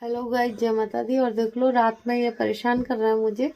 Hello guys, जय माता दी। और देख लो, रात में ये परेशान कर रहा है मुझे।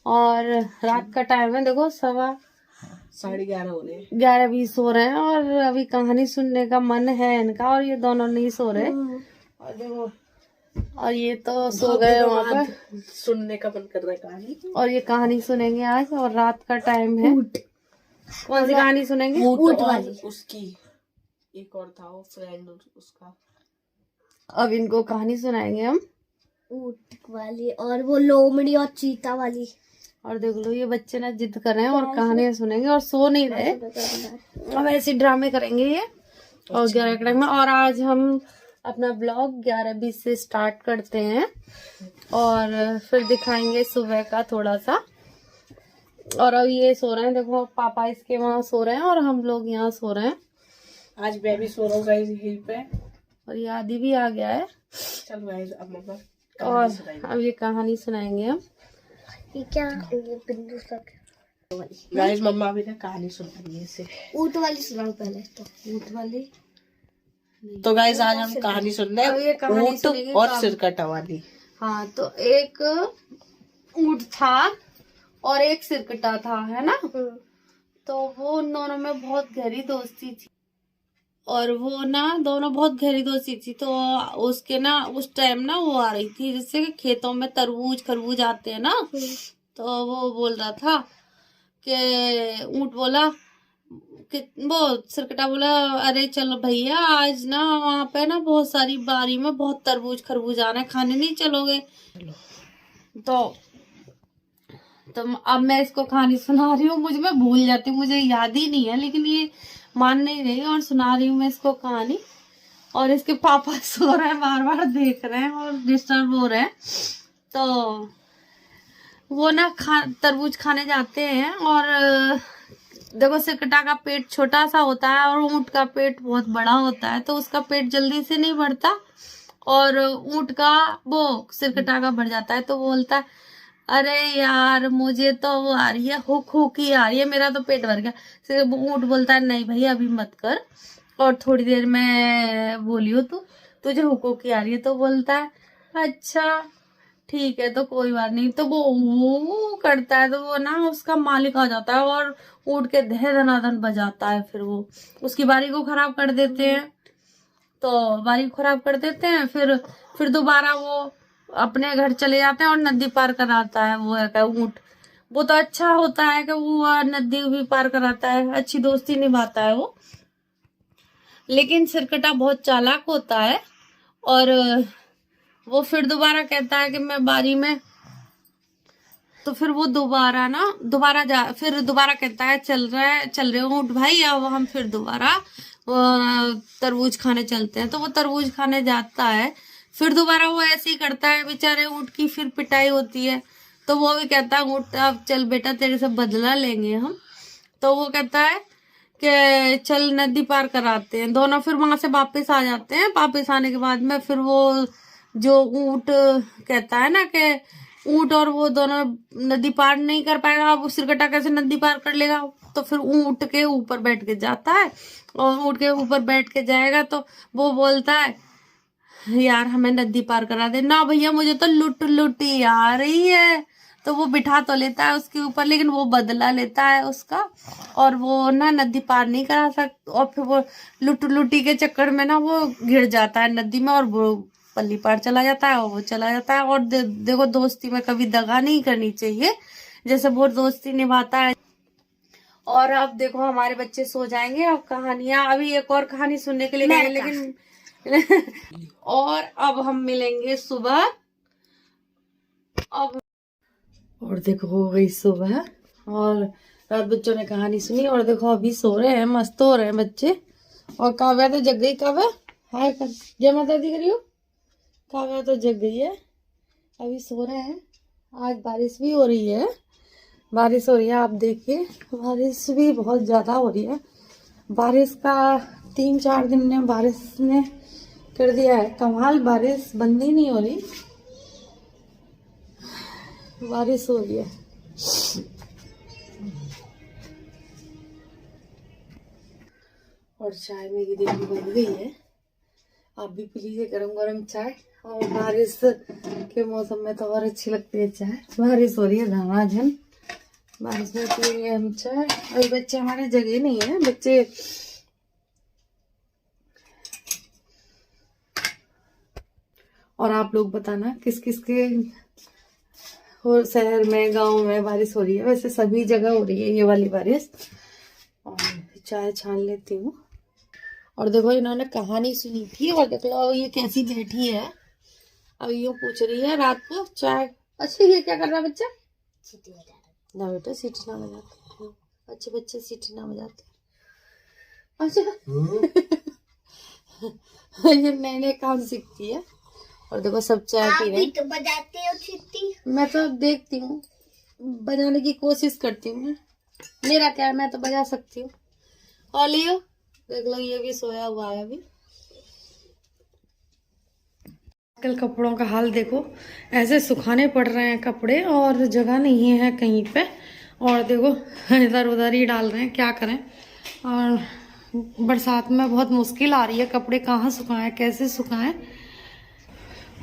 और रात का टाइम है, देखो 11:30 हो रहे हैं, 11:20 हो रहे हैं। और अभी कहानी सुनने का मन है इनका, और ये दोनों नहीं सो रहे। और देखो, और ये तो सो गए वहाँ पर। सुनने का मन कर रहा है कहानी। और ये कहानी सुनेंगे आज, और रात का टाइम है। कौन सी कहानी सुनेंगे? ऊँट वाली। उसकी एक और था वो फ्रेंड उसका। अब इनको कहानी सुनाएंगे हम, ऊँट वाली और वो लोमड़ी और चीता वाली। और देख लो, ये बच्चे ना जिद कर रहे हैं और कहानियां सुनेंगे और सो नहीं रहे। अब ऐसे ड्रामे करेंगे ये। और 11 में, और आज हम अपना ब्लॉग 11:20 से स्टार्ट करते हैं, और फिर दिखाएंगे सुबह का थोड़ा सा। और अब ये सो रहे हैं, देखो पापा इसके वहाँ सो रहे हैं और हम लोग यहाँ सो रहे हैं। आज मैं भी सो रहा हूँ गाइस यहीं पे, और ये आदि भी आ गया है। चल गाइस अब मम्मा और अब ये कहानी सुनाएंगे हम। ये क्या, ये बिंदु तक गाइस मम्मा अभी ना कहानी सुन रही है इसे। ऊँट वाली सुनाओ पहले तो। ऊँट वाली। तो गाइस आज हम कहानी सुन रहे अब ये हैं कहानी ऊँट सुनेंगे और कब? सिरकटा वाली। हाँ, तो एक ऊँट था और एक सिरकटा था, है ना। तो वो उन दोनों में बहुत गहरी दोस्ती थी, और वो ना दोनों बहुत गहरी दोस्ती थी। तो उसके ना उस टाइम ना वो आ रही थी, जैसे कि खेतों में तरबूज खरबूज आते हैं ना। तो वो बोल रहा था कि ऊँट बोला कि वो सिरकटा बोला, अरे चलो भैया, आज ना वहाँ पे ना बहुत सारी बारी में बहुत तरबूज खरबूज आ रहे हैं, खाने नहीं चलोगे? तो अब मैं इसको कहानी सुना रही हूँ, मुझ में भूल जाती हूँ, मुझे याद ही नहीं है। लेकिन ये मान नहीं रही और सुना रही हूँ मैं इसको कहानी। और इसके पापा सो रहे हैं, बार बार देख रहे हैं और डिस्टर्ब हो रहे हैं। तो वो ना तरबूज खाने जाते हैं, और देखो सिरकटा का पेट छोटा सा होता है और ऊँट का पेट बहुत बड़ा होता है। तो उसका पेट जल्दी से नहीं बढ़ता, और ऊँट का वो सिरकटा का बढ़ जाता है। तो बोलता है, अरे यार मुझे तो वो आ रही है, हुक हुक ही आ रही है, मेरा तो पेट भर गया। फिर ऊँट बोलता है, नहीं भैया अभी मत कर, और थोड़ी देर में बोलियो तुझे हुक हुक ही आ रही है। तो बोलता है, अच्छा ठीक है, तो कोई बात नहीं। तो वो करता है, तो वो ना उसका मालिक आ जाता है और ऊँट के धे धनाधन बजाता है। फिर वो उसकी बारी को खराब कर देते हैं। तो बारी खराब कर देते हैं, फिर दोबारा वो अपने घर चले जाते हैं और नदी पार कराता है वो है ऊँट। वो तो अच्छा होता है कि वो नदी भी पार कराता है, अच्छी दोस्ती निभाता है वो। लेकिन सिरकटा बहुत चालाक होता है, और वो फिर दोबारा कहता है कि मैं बारी में। तो फिर वो दोबारा कहता है, चल रहे हो ऊँट भाई, अब हम फिर दोबारा तरबूज खाने चलते हैं। तो वो तरबूज खाने जाता है, फिर दोबारा वो ऐसे ही करता है, बेचारे ऊँट की फिर पिटाई होती है। तो वो भी कहता है, ऊँट अब चल बेटा, तेरे से बदला लेंगे हम। तो वो कहता है कि चल नदी पार कराते हैं। दोनों फिर वहां से वापस आ जाते हैं। वापस आने के बाद में फिर वो जो ऊँट कहता है ना कि ऊँट और वो दोनों नदी पार नहीं कर पाएगा, अब सिरकटा कैसे नदी पार कर लेगा? तो फिर ऊँट के ऊपर बैठ के जाता है, और ऊँट के ऊपर बैठ के जाएगा तो वो बोलता है, यार हमें नदी पार करा दे ना भैया, मुझे तो लुटी आ रही है। तो वो बिठा तो लेता है उसके ऊपर, लेकिन वो बदला लेता है उसका, और वो ना नदी पार नहीं करा सकता। और फिर वो लुटी के चक्कर में ना वो गिर जाता है नदी में, और वो पल्ली पार चला जाता है, और वो चला जाता है। और देखो, दोस्ती में कभी दगा नहीं करनी चाहिए, जैसे वो दोस्ती निभाता है। और अब देखो, हमारे बच्चे सो जाएंगे। अब कहानियां, अभी एक और कहानी सुनने के लिए गए, लेकिन और अब हम मिलेंगे सुबह। अब और देखो, हो गई सुबह, और रात बच्चों ने कहानी सुनी, और देखो अभी सो रहे हैं, मस्त हो रहे हैं बच्चे। और काव्या तो जग गई। काव्या हाय कर, जय माता दी करियो। काव्या तो जग गई है, अभी सो रहे हैं। आज बारिश भी हो रही है, आप देखिए, बारिश भी बहुत ज्यादा हो रही है। बारिश का 3-4 दिन में बारिश ने कर दिया है कमाल। बारिश बंद ही नहीं हो रही, बारिश हो रही है। और चाय मेरी देखी बन गई है, आप भी पी लीजिए गरम गरम चाय। और बारिश के मौसम में तो और अच्छी लगती है चाय। बारिश हो रही है झमाझम, बारिश में पियेंगे हम चाय। अभी बच्चे हमारे जगह नहीं है, बच्चे और आप लोग बताना किस किस के और शहर में गांव में बारिश हो रही है। वैसे सभी जगह हो रही है ये वाली बारिश। और चाय छान लेती हूँ। और देखो इन्होंने कहानी सुनी थी और देख लो ये कैसी बैठी है। अब यूँ पूछ रही है रात को चाय। अच्छा ये क्या कर रहा है बच्चा? सीटी बजा रहा ना बेटा सीटी ना बजाते, अच्छे बच्चे सीटी ना बजाते। अच्छा ये नए नए काम सीखती है। और देखो सब चाय पी रहे हैं। तो बजाते हो सीटी? मैं तो देखती हूँ, बजाने की कोशिश करती हूँ। मेरा क्या है, मैं तो बजा सकती हूँ। और लियो देख लो ये भी सोया हुआ है अभी। कल कपड़ों का हाल देखो, ऐसे सुखाने पड़ रहे हैं कपड़े और जगह नहीं है कहीं पे। और देखो इधर उधर ही डाल रहे हैं, क्या करें। और बरसात में बहुत मुश्किल आ रही है, कपड़े कहाँ सुखाएं कैसे सुखाएं।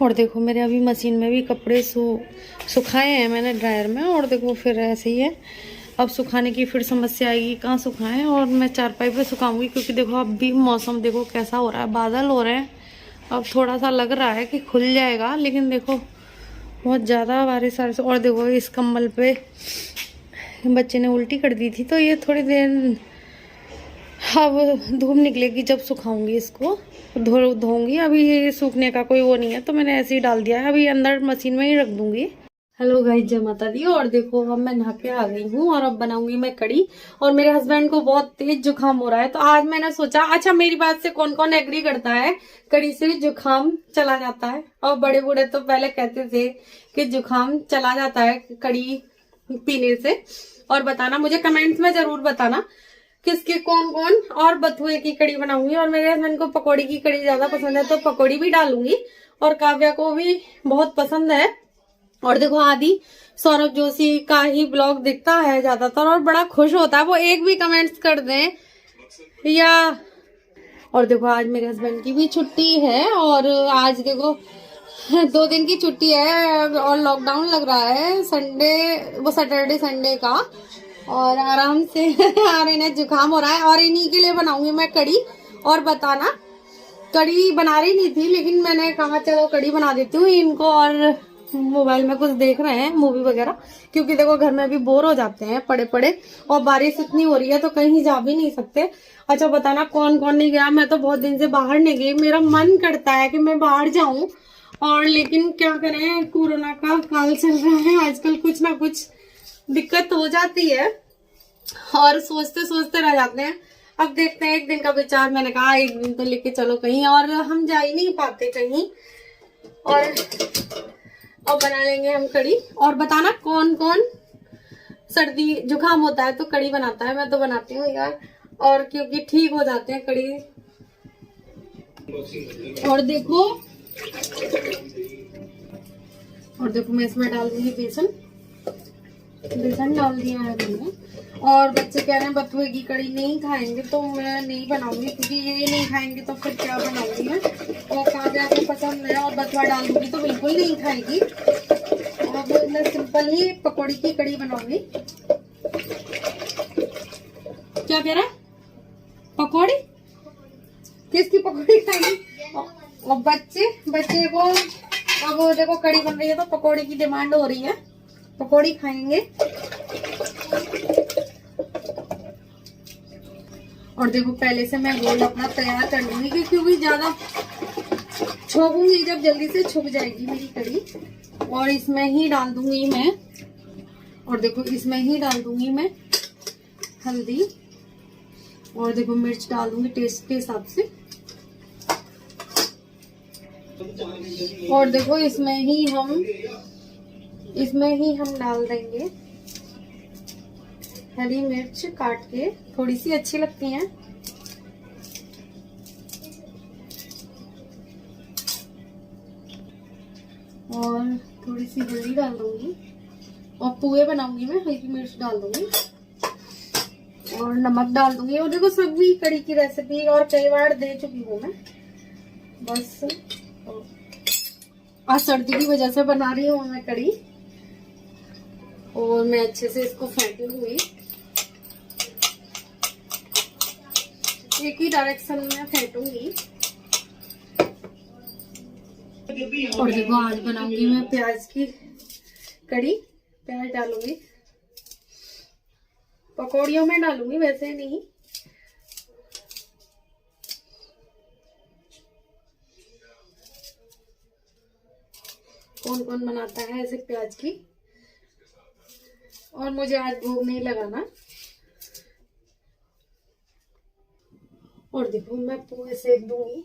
और देखो मेरे अभी मशीन में भी कपड़े सुखाए हैं मैंने ड्रायर में। और देखो फिर ऐसे ही है, अब सुखाने की फिर समस्या आएगी कहाँ सुखाएं। और मैं चारपाई पे सुखाऊंगी क्योंकि देखो अब भी मौसम देखो कैसा हो रहा है, बादल हो रहे हैं। अब थोड़ा सा लग रहा है कि खुल जाएगा, लेकिन देखो बहुत ज़्यादा बारिश आ रही है। और देखो इस कंबल पे बच्चे ने उल्टी कर दी थी, तो ये थोड़ी देर अब धूप निकलेगी जब सुखाऊंगी इसको धोऊंगी। अभी ये सूखने का कोई वो नहीं है, तो मैंने ऐसे ही डाल दिया है, अभी अंदर मशीन में ही रख दूंगी। हेलो गाइस, जय माता दी। और देखो अब मैं नहा के आ गई हूँ और अब बनाऊंगी मैं कड़ी। और मेरे हस्बैंड को बहुत तेज जुकाम हो रहा है, तो आज मैंने सोचा अच्छा मेरी बात से कौन कौन एग्री करता है, कड़ी से जुकाम चला जाता है। और बड़े बूढ़े तो पहले कहते थे कि जुकाम चला जाता है कड़ी पीने से। और बताना मुझे कमेंट्स में जरूर बताना किसके कौन कौन। और बथुए की कड़ी बनाऊंगी। और मेरे हस्बैंड को पकौड़ी की कड़ी ज्यादा पसंद है, तो पकौड़ी भी डालूंगी। और काव्या को भी बहुत पसंद है। और देखो आदि सौरभ जोशी का ही ब्लॉग दिखता है ज्यादातर और बड़ा खुश होता है, वो एक भी कमेंट्स कर दें या। और देखो आज मेरे हस्बैंड की भी छुट्टी है और आज देखो 2 दिन की छुट्टी है और लॉकडाउन लग रहा है संडे, वो सैटरडे संडे का। और आराम से और इन्हें जुकाम हो रहा है और इन्हीं के लिए बनाऊंगी मैं कड़ी। और बताना कड़ी बना रही नहीं थी, लेकिन मैंने कहा चलो कड़ी बना देती हूँ इनको। और मोबाइल में कुछ देख रहे हैं मूवी वगैरह, क्योंकि देखो घर में भी बोर हो जाते हैं पड़े पड़े। और बारिश इतनी हो रही है तो कहीं जा भी नहीं सकते। अच्छा बताना कौन कौन नहीं गया। मैं तो बहुत दिन से बाहर नहीं गई, मेरा मन करता है कि मैं बाहर जाऊं, और लेकिन क्या करें कोरोना का काल चल रहा है आजकल, कुछ ना कुछ दिक्कत हो जाती है और सोचते सोचते रह जाते हैं। अब देखते हैं, एक दिन का विचार मैंने कहा एक दिन तो लेके चलो कहीं, और हम जा ही नहीं पाते कहीं। और बना लेंगे हम कड़ी। और बताना कौन कौन सर्दी जुकाम होता है तो कड़ी बनाता है। मैं तो बनाती हूँ यार, और क्योंकि ठीक हो जाते हैं कड़ी। और देखो मैं इसमें डाल दूंगी बेसन डाल दिया है मैंने। और बच्चे कह रहे हैं बथुए की कड़ी नहीं खाएंगे, तो मैं नहीं बनाऊंगी, क्योंकि ये नहीं खाएंगे तो फिर क्या बनाऊंगी मैं। और काव्या को पसंद है और बथुआ डाल दूंगी तो बिल्कुल नहीं खाएगी। अब मैं सिंपल ही पकौड़ी की कड़ी बनाऊंगी। क्या कह रहा है? पकौड़ी? किसकी पकौड़ी खाएगी? और बच्चे को अब देखो कड़ी बन रही है तो पकौड़ी की डिमांड हो रही है, पकौड़ी खाएंगे। और देखो पहले से मैं गोल अपना तैयार कर लूंगी, क्योंकि ज्यादा छोकूंगी जब जल्दी से छुप जाएगी मेरी कड़ी। और इसमें ही डाल दूंगी मैं, और देखो इसमें ही डाल दूंगी मैं हल्दी। और देखो मिर्च डाल दूंगी टेस्ट के हिसाब से। और देखो इसमें ही हम डाल देंगे हरी मिर्च काट के, थोड़ी सी अच्छी लगती हैं। और थोड़ी सी हल्दी डाल दूंगी। और पुए बनाऊंगी मैं, हल्की मिर्च डाल दूंगी और नमक डाल दूंगी। और देखो सभी कड़ी की रेसिपी और कई बार दे चुकी हूँ मैं, बस आज सर्दी की वजह से बना रही हूँ मैं कढ़ी, और मैं अच्छे से इसको फेंटूंगी, एक ही डायरेक्शन में फेंटूंगी। और देखो आज बनाऊंगी मैं प्याज की कढ़ी, प्याज डालूंगी, पकौड़ियों में डालूंगी, वैसे नहीं। कौन कौन बनाता है ऐसे प्याज की, और मुझे आज भूख नहीं लगाना। और देखो मैं पूरे सेक दूंगी।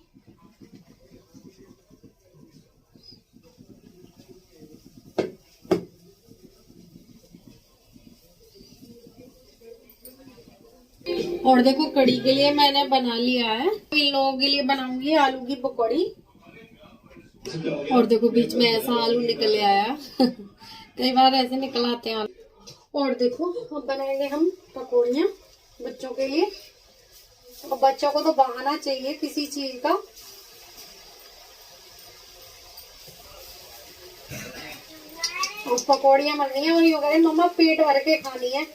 और देखो कढ़ी के लिए मैंने बना लिया है, इन लोगों के लिए बनाऊंगी आलू की पकौड़ी। और देखो बीच में ऐसा आलू निकल आया कई बार ऐसे निकल आते हैं आलू। और देखो अब बनाएंगे हम पकौड़ियाँ बच्चों के लिए। और बच्चों को तो बहाना चाहिए किसी चीज का। और पकौड़ियाँ बन रही हैं और ये कह रहे मम्मा पेट भर के खानी है,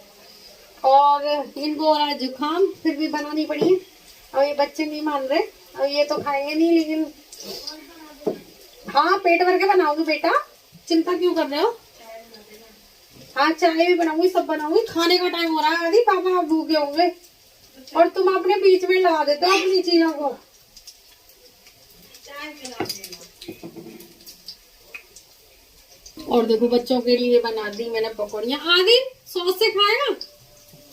और इनको हो रहा है जुकाम, फिर भी बनानी पड़ी है। अब ये बच्चे नहीं मान रहे, अब ये तो खाएंगे नहीं, लेकिन हाँ पेट भर के बनाओगी बेटा, चिंता क्यों कर रहे हो। हाँ चाय भी बनाऊंगी, सब बनाऊंगी, खाने का टाइम हो रहा है। आदि पापा आप भूखे होंगे और तुम अपने बीच में लगा देते हो अपनी चीजों को। और देखो बच्चों के लिए बना दी मैंने पकौड़ियाँ। आदि सॉस से खाएगा,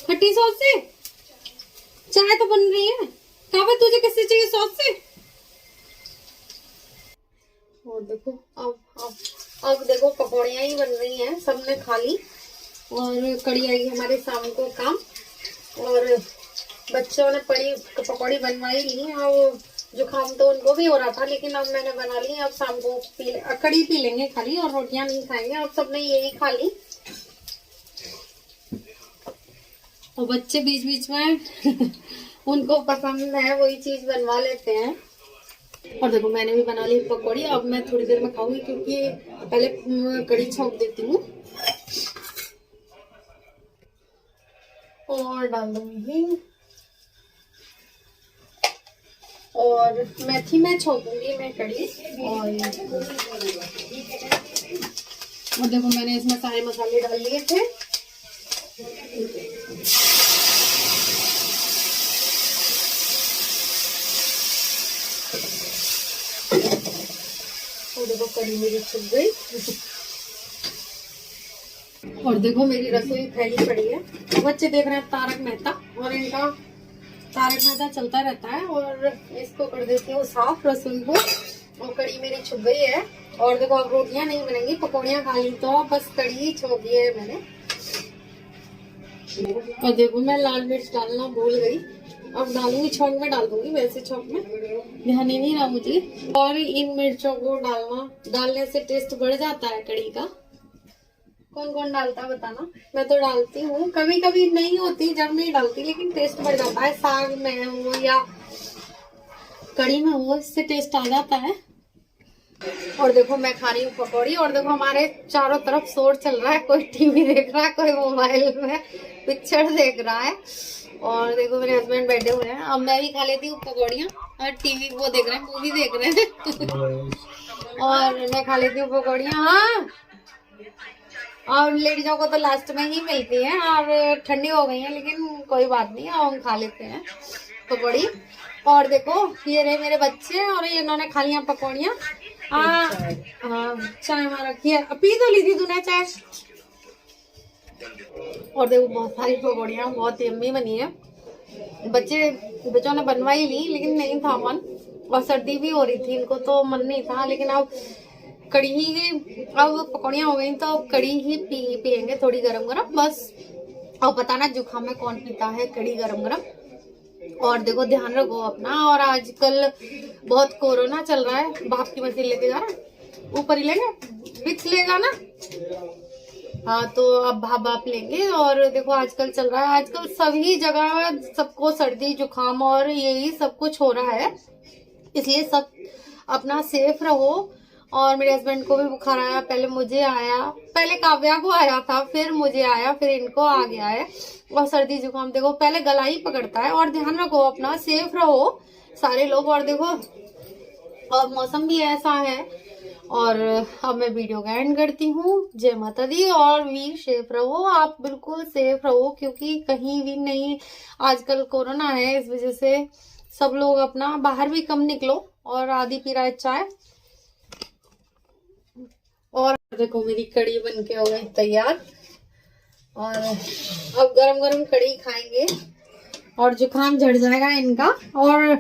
खट्टी सॉस से। चाय तो बन रही है, काबा तुझे किससे चाहिए, सॉस से। और देखो अब देखो पकौड़ियाँ ही बन रही हैं, सबने खा ली और कड़ी आएगी हमारे शाम को काम। और बच्चों ने पकौड़ी बनवाई ली, और जुकाम तो उनको भी हो रहा था, लेकिन अब मैंने बना ली। अब शाम को कड़ी पी लेंगे खाली, और रोटियां नहीं खाएंगे। अब सबने यही खा ली। और बच्चे बीच बीच में उनको पसंद है वही चीज बनवा लेते हैं। और देखो मैंने भी बना ली पकौड़ी, अब मैं थोड़ी देर में खाऊंगी, क्योंकि पहले कड़ी छोंक देती हूँ और डाल दूंगी हींग, और मेथी में छोंकूंगी मैं कड़ी। और देखो मैंने इसमें सारे मसाले डाल लिए थे। और देखो कड़ी मेरी छुप गई। और देखो मेरी रसोई फैली पड़ी है। बच्चे देख रहे हैं तारक मेहता, और इनका तारक मेहता चलता रहता है। और इसको कर देती हूँ साफ रसोई को। और कड़ी मेरी छुप गई है। और देखो अब रोटियां नहीं बनेंगी, पकौड़ियाँ खा ली तो बस कड़ी ही छोड़ दी है मैंने। और देखो मैं लाल मिर्च डालना भूल गई, अब डालूंगी, छौंक में डाल दूंगी, वैसे छौंक में ध्यान ही नहीं रहा मुझे। और इन मिर्चों को डालने से टेस्ट बढ़ जाता है कड़ी का। कौन कौन डालता है बताना। मैं तो डालती हूँ, कभी कभी नहीं होती जब नहीं डालती, लेकिन टेस्ट बढ़ जाता है। साग में हो या कड़ी में हो, इससे टेस्ट आ जाता है। और देखो मैं खा रही हूँ पकौड़ी। और देखो हमारे चारों तरफ शोर चल रहा है, कोई टीवी देख रहा है, कोई मोबाइल में पिक्चर देख रहा है। और देखो मेरे हस्बैंड बैठे हुए हैं। अब मैं भी खा लेती हूँ पकौड़ियाँ, और टीवी वो देख रहे हैं, मूवी देख रहे हैं और मैं खा लेती हूँ पकौड़ियाँ। हाँ, और लेडीजों को तो लास्ट में ही मिलती है, और ठंडी हो गई है, लेकिन कोई बात नहीं, हम खा लेते हैं पकौड़ी। और देखो ये रहे मेरे बच्चे, और ये इन्होंने खा लिया पकौड़ियाँ। हाँ चाय वहाँ रखी है, पी तो ली थी तूने चाय। और देखो बहुत सारी पकौड़ियाँ बहुत यम्मी बनी है। बच्चों ने बनवाई ली, लेकिन नहीं था मन, और सर्दी भी हो रही थी, इनको तो मन नहीं था। लेकिन अब कड़ी ही, अब पकौड़ियाँ हो गई तो अब कड़ी ही पियेंगे थोड़ी गरम गरम बस। और पता ना जुकाम में कौन पीता है कड़ी गरम गरम। और देखो ध्यान रखो अपना। और आजकल बहुत कोरोना चल रहा है। भाप की मशीन लेके जा रहा है, ऊपर ही लेंगे, विक्स लेगा ना। हाँ तो अब भाप लेंगे। और देखो आजकल चल रहा है, आजकल सभी जगह सबको सर्दी जुकाम और यही सब कुछ हो रहा है, इसलिए सब अपना सेफ रहो। और मेरे हस्बैंड को भी बुखार आया, पहले मुझे आया, पहले काव्या को आया था, फिर मुझे आया, फिर इनको आ गया है। और सर्दी जुकाम देखो पहले गला ही पकड़ता है। और ध्यान रखो अपना, सेफ रहो सारे लोग। और देखो और मौसम भी ऐसा है। और अब मैं वीडियो का एंड करती हूँ। जय माता दी। और भी सेफ रहो, आप बिल्कुल सेफ रहो, क्योंकि कहीं भी नहीं, आजकल कोरोना है, इस वजह से सब लोग अपना बाहर भी कम निकलो। और आदि पी रहा है चाय। और देखो मेरी कड़ी बन के हो गई तैयार। और अब गरम गरम कड़ी खाएंगे और जुकाम झड़ जाएगा इनका। और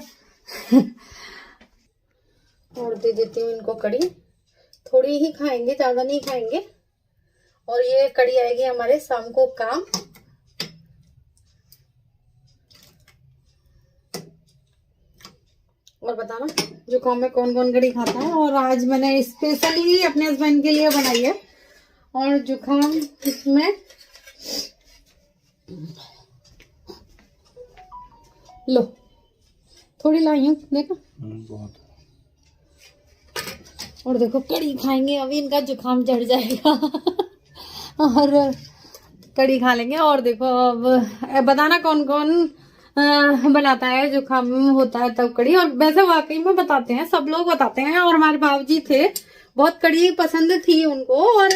दे देती हूँ इनको कड़ी, थोड़ी ही खाएंगे, ज्यादा नहीं खाएंगे। और ये कड़ी आएगी हमारे शाम को काम। और बताना जुकाम में कौन कौन कड़ी खाता है। और आज मैंने स्पेशली अपने हस्बैंड के लिए बनाई है। और जुकाम इसमें लो थोड़ी लाई हूँ, देखो बहुत। और देखो कड़ी खाएंगे, अभी इनका जुकाम झड़ जाएगा। और कड़ी खा लेंगे। और देखो अब बताना कौन कौन बनाता है, जुकाम होता है तब कड़ी। और वैसे वाकई में बताते हैं, सब लोग बताते हैं। और हमारे बाबूजी थे, बहुत कड़ी पसंद थी उनको और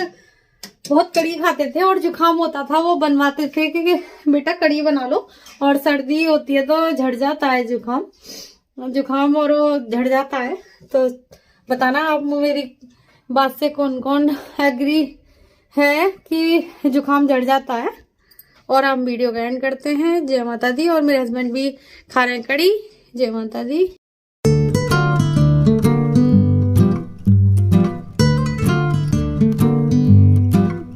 बहुत कड़ी खाते थे। और जुकाम होता था वो बनवाते थे कि बेटा कड़ी बना लो। और सर्दी होती है तो झड़ जाता है जुकाम और वो झड़ जाता है। तो बताना आप मेरी बात से कौन कौन एग्री है कि जुकाम झड़ जाता है। और हम वीडियो का एंड करते हैं। जय माता दी। और मेरे हस्बैंड भी खा रहे हैं कड़ी। जय माता दी।